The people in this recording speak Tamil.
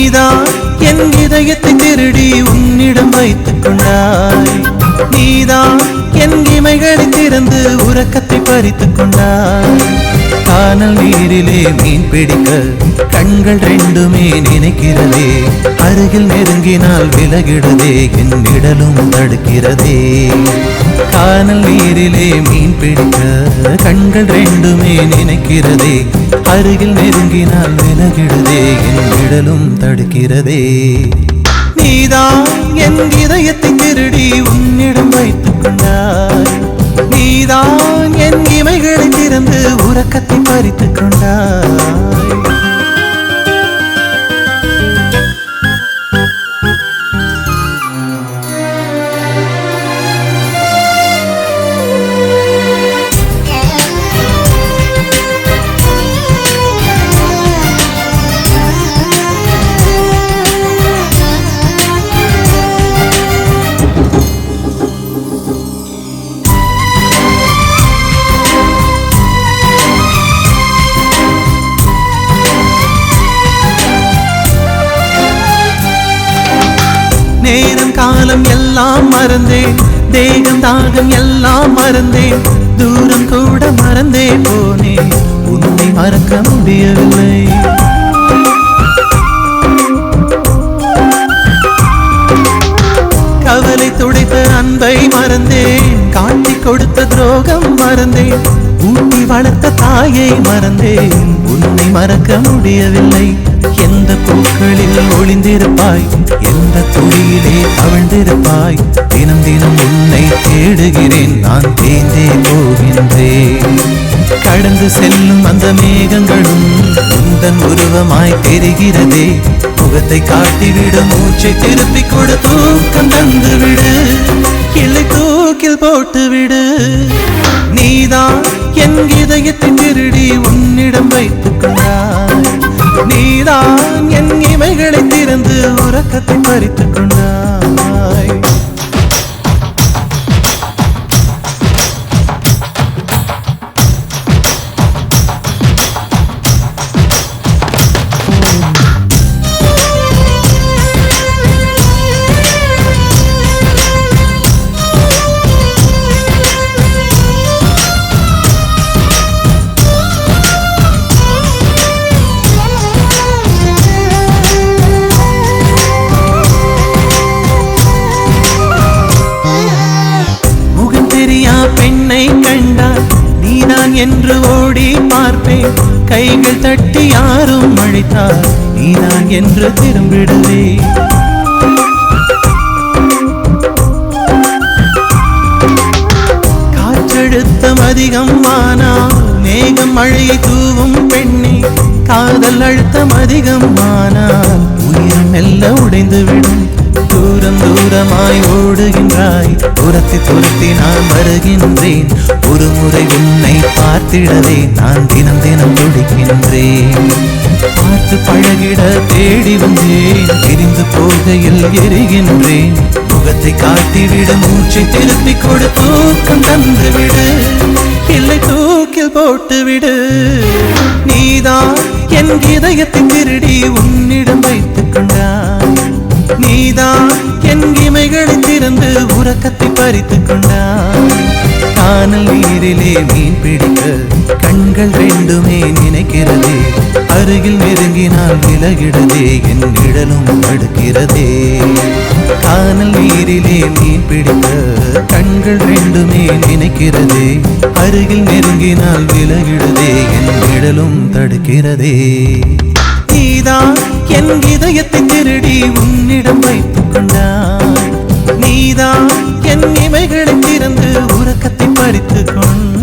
நீதான் என் இதயத்தை திருடி உன்னிடம் வைத்துக் கொண்டாய். நீதான் என் இமைகளை திறந்து உறக்கத்தை பறித்துக் கொண்டாய். கானல் நீரிலே மீன் பிடிக்க கண்கள் ரெண்டுமே நினைக்கிறதே. அருகில் நெருங்கினால் விலகிடுதே, என் நிழலும் தடுக்கிறதே. கானல் நீரிலே மீன் பிடிக்க கண்கள் ரெண்டுமே நினைக்கிறதே. அருகில் நெருங்கினால் விலகிடுதே, என் நிழலும் தடுக்கிறதே. நீதான் என் இதயத்தை திருடி உன்னிடம் வைத்துக் கொண்டாய். நீதான் என் இமைகளை திறந்து உறக்கத்தை பறித்துக் கொண்டாய். நேரம் காலம் எல்லாம் மறந்தேன், தேகம் தாகம் எல்லாம் மறந்தேன். தூரம் கூட மறந்தே போனேன், உன்னை மறக்க முடியவில்லை. கவலை துடைத்த அன்பை மறந்தேன், காட்டி கொடுத்த துரோகம் மறந்தேன். ஊட்டி வளர்த்த தாயை மறந்தேன், உன்னை மறக்க முடியவில்லை. எந்த பூக்களில் ஒளிந்திருப்பாய், எந்த துளியிலே தவழ்ந்திருப்பாய். தினம் தினம் உன்னை தேடுகிறேன், நான் தேய்ந்தே போகின்றேன். கடந்து செல்லும் அந்த மேகங்களும் உந்தன் உருவமாய் தெரிகிறதே. முகத்தை காட்டிவிடு, மூச்சை திருப்பி கொடு, தூக்கம் தந்து விடு, கிளை தூக்கில் போட்டுவிடு. நீதான் என் இதயத்தை திருடி உன்னிடம் வைத்துக் கொண்டாய். நீதான் என் இமைகளை திறந்து உறக்கத்தை பறித்துக் கொண்டாய். பெண்ணை கண்டால் நீதான் என்று ஓடி பார்ப்பேன். கைகள் தட்டி யாரும் அழைத்தால் நீதான் என்று திரும்பிடுவே. காற்றழுத்தம் அதிகம் ஆனால் மேகம் மழையை தூவும் பெண்ணே. காதல் அழுத்தம் அதிகம் ஆனால் உயிர் மெல்ல உடைந்துவிடும். தூரம் தூரமாய் ஓடுகின்றாய், துரத்தி துரத்தி நான் வருகின்றேன். ஒரு முறை உன்னை பார்த்திடவே நான் தினம் தினம் துடிக்கின்றேன். பார்த்து பழகிட தேடி வந்தேன், பிரிந்து போகையில் எரிகின்றேன். முகத்தை காட்டிவிட, மூச்சை திருப்பி கொடு, தூக்கம் தந்துவிடு, இல்லை தூக்கில் போட்டுவிடு. நீதான் என் இதயத்தை திருடி உன்னிடம் வைத்துக் கொண்டாய். நீதான் என் இமைகளை திறந்து உறக்கத்தை பறித்துக் கொண்டாய். கானல் நீரிலே மீன் பிடிக்க கண்கள் ரெண்டுமே நினைக்கிறதே. அருகில் நெருங்கினால் விலகிடதே, என் நிழலும் தடுக்கிறதே. கானல் நீரிலே மீன் பிடிக்க கண்கள் ரெண்டுமே நினைக்கிறதே. அருகில் நெருங்கினால் விலகிடதே, என் நிழலும் தடுக்கிறதே. நீதான் என் இதயத்தை திருடி உன்னிடம் வைத்துக் கொண்டாய். நீதான் என் இமைகளை திறந்து உறக்கத்தை பறித்துக் கொண்டாய்.